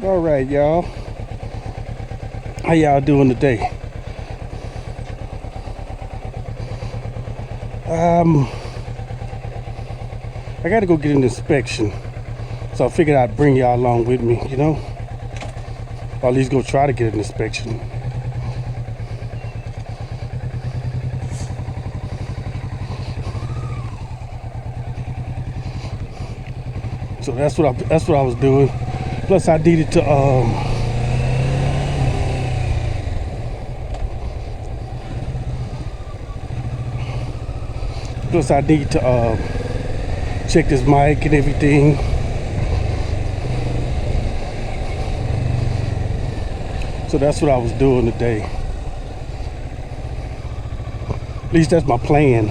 All right, y'all. How y'all doing today? I gotta go get an inspection, so I figured I'd bring y'all along with me, you know, or at least go try to get an inspection. So that's what I was doing. Plus, I needed to check this mic and everything. So that's what I was doing today. At least that's my plan.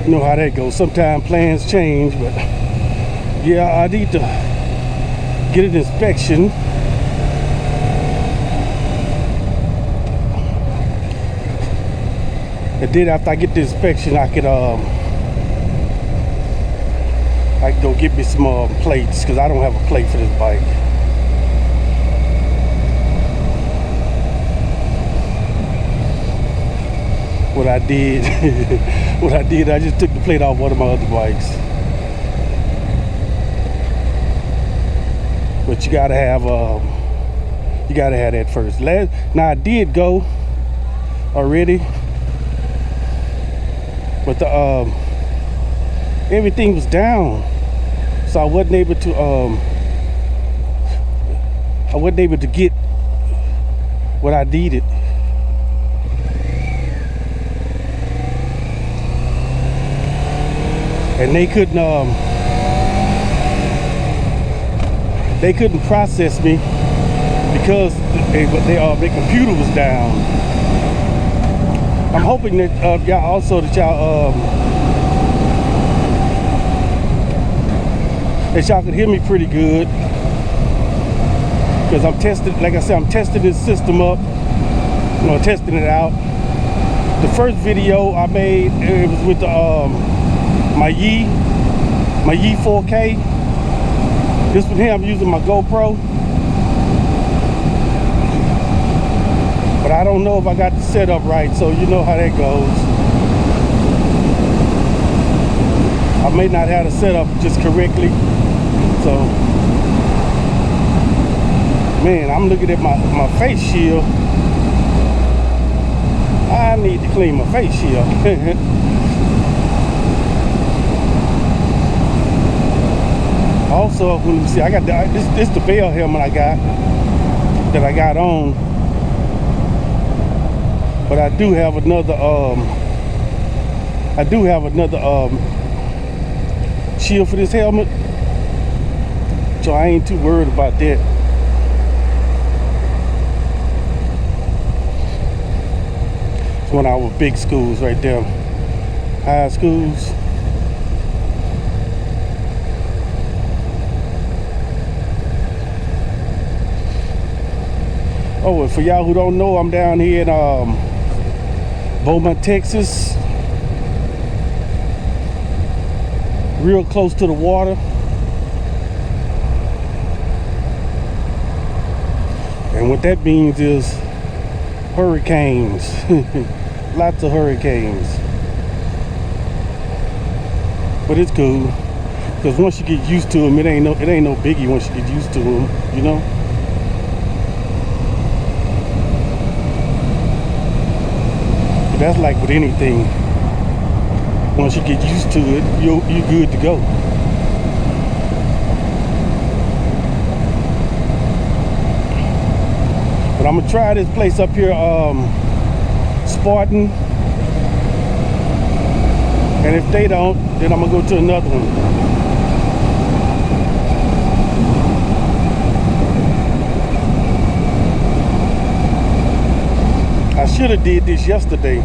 You know how that goes. Sometimes plans change, but yeah, I need to get an inspection. And then after I get the inspection, I can go get me some plates, because I don't have a plate for this bike. What I did, I just took the plate off one of my other bikes. But you gotta have that first. Now I did go already, but the everything was down, so I wasn't able to get what I needed. And they couldn't process me because their computer was down. I'm hoping that y'all can hear me pretty good, because I'm testing. Like I said, I'm testing this system up. You know, testing it out. The first video I made, it was with the my Yi 4K. This one here, I'm using my GoPro, but I don't know if I got the setup right, so you know how that goes. I may not have the setup just correctly. So, man, I'm looking at my face shield. I need to clean my face shield. Also, let me see, I got this the Bell helmet I got on, but I do have another shield for this helmet, so I ain't too worried about that. It's one of our big schools right there, high schools. Oh, and for y'all who don't know, I'm down here in Beaumont, Texas. Real close to the water. And what that means is hurricanes. Lots of hurricanes. But it's cool, because once you get used to them, it ain't no biggie once you get used to them, you know? That's like with anything. Once you get used to it, you're good to go. But I'm gonna try this place up here, Spartan. And if they don't, then I'm gonna go to another one. I should have did this yesterday.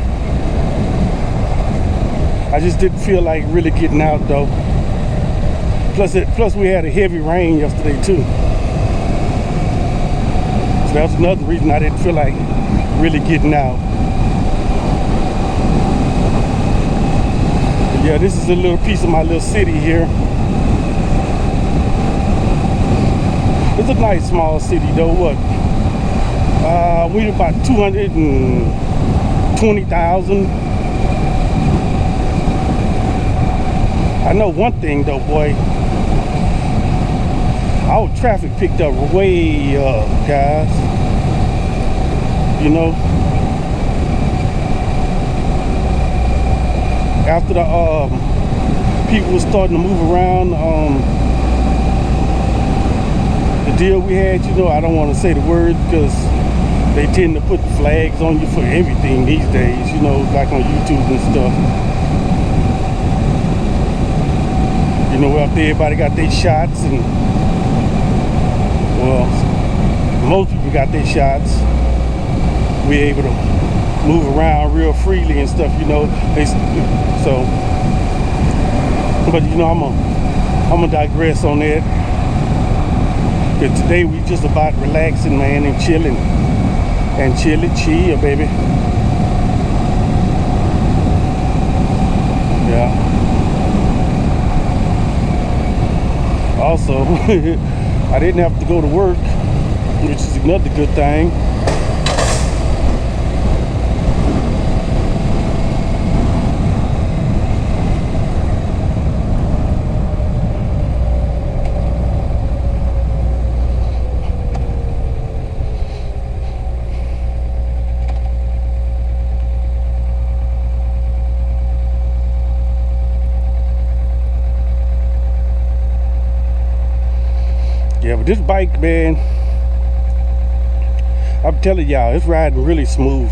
I just didn't feel like really getting out though. Plus we had a heavy rain yesterday too. So that's another reason I didn't feel like really getting out. But yeah, this is a little piece of my little city here. It's a nice small city though. What? We about 220,000. I know one thing though, boy. Our traffic picked up way up, guys. You know, after the people were starting to move around, the deal we had, you know, I don't want to say the word because they tend to put flags on you for everything these days, you know, like on YouTube and stuff. You know, after everybody got their shots, and well, most people got their shots, we're able to move around real freely and stuff, you know. So, but you know, I'm gonna digress on that. Cause today we just about relaxing, man, and chilling, chill, baby. Yeah. Also, I didn't have to go to work, which is another good thing. Yeah, but this bike, man, I'm telling y'all, it's riding really smooth.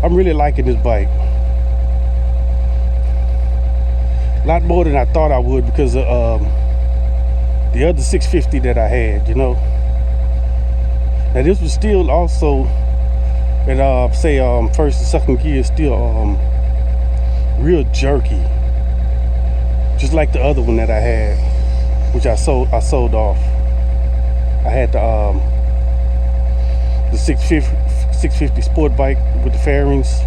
I'm really liking this bike. A lot more than I thought I would because of the other 650 that I had, you know. Now this was still also at say first and second gear, still real jerky, just like the other one that I had, which I sold off. I had the 650 sport bike with the fairings,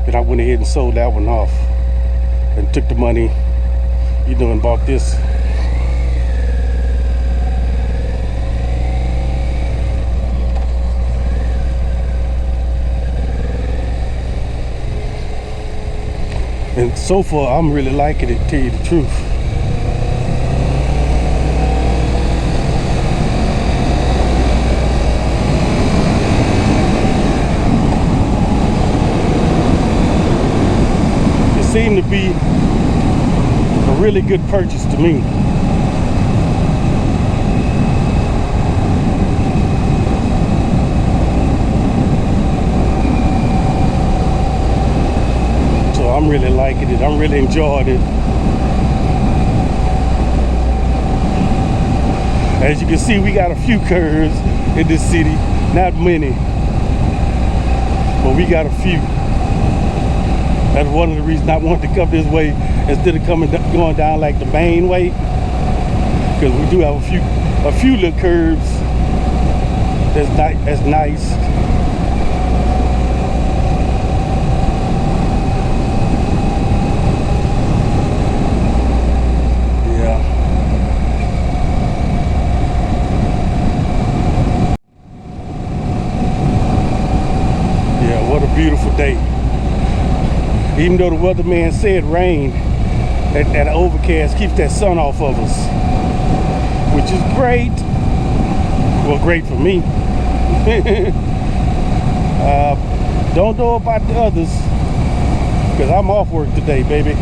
and I went ahead and sold that one off and took the money, you know, and bought this. And so far, I'm really liking it, to tell you the truth. It seemed to be a really good purchase to me. I'm really liking it. I'm really enjoying it. As you can see, we got a few curves in this city. Not many, but we got a few. That's one of the reasons I wanted to come this way instead of going down like the main way, because we do have a few little curves that's nice. Beautiful day. Even though the weatherman said rain, that overcast keeps that sun off of us, which is great. Well, great for me. Don't know about the others, because I'm off work today, baby.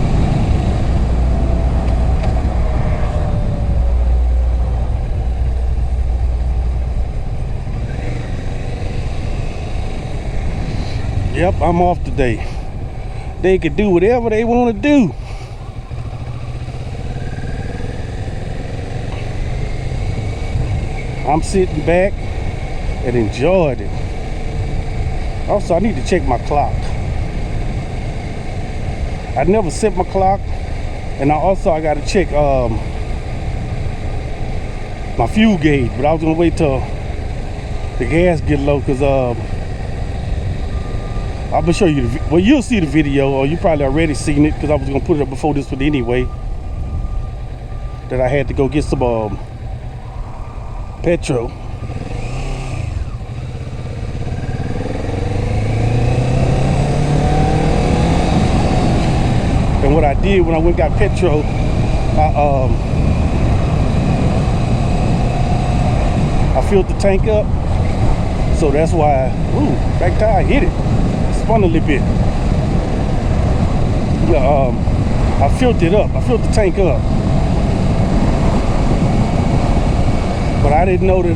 Yep, I'm off today. They can do whatever they want to do. I'm sitting back and enjoyed it. Also, I need to check my clock. I never set my clock, and I got to check my fuel gauge. But I was gonna wait till the gas get low, because I'm gonna show you well, you'll see the video, or you probably already seen it, because I was gonna put it up before this one anyway, that I had to go get some Petrol. And what I did when I went and got petrol, I filled the tank up. So that's why, ooh, back tire hit it. Spun a little bit. Yeah, I filled it up. I filled the tank up. But I didn't know that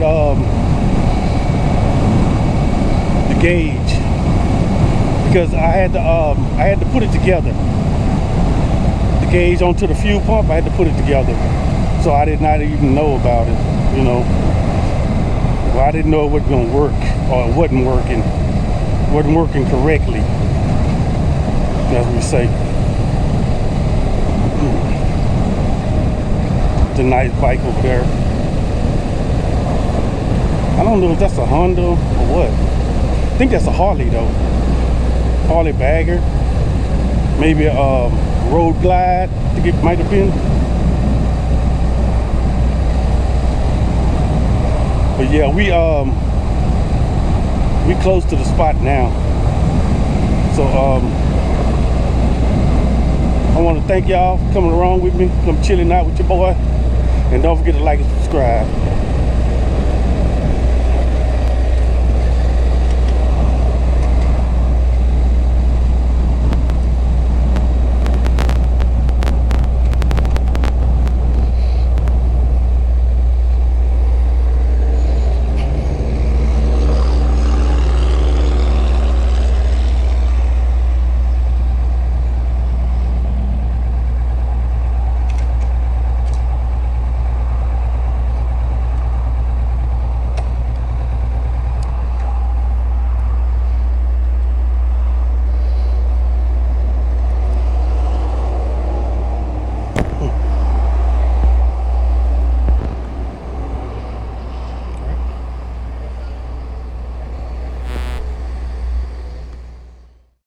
the gauge, because I had to put it together. The gauge onto the fuel pump, I had to put it together. So I did not even know about it, you know. Well, I didn't know it wasn't gonna work, or it wasn't working correctly, as we say. It's a nice bike over there. I don't know if that's a Honda or what. I think that's a Harley though. Harley Bagger. Maybe a Road Glide, I think it might have been. But yeah, we close to the spot now. So I want to thank y'all for coming along with me. Come chilling out with your boy. And don't forget to like and subscribe.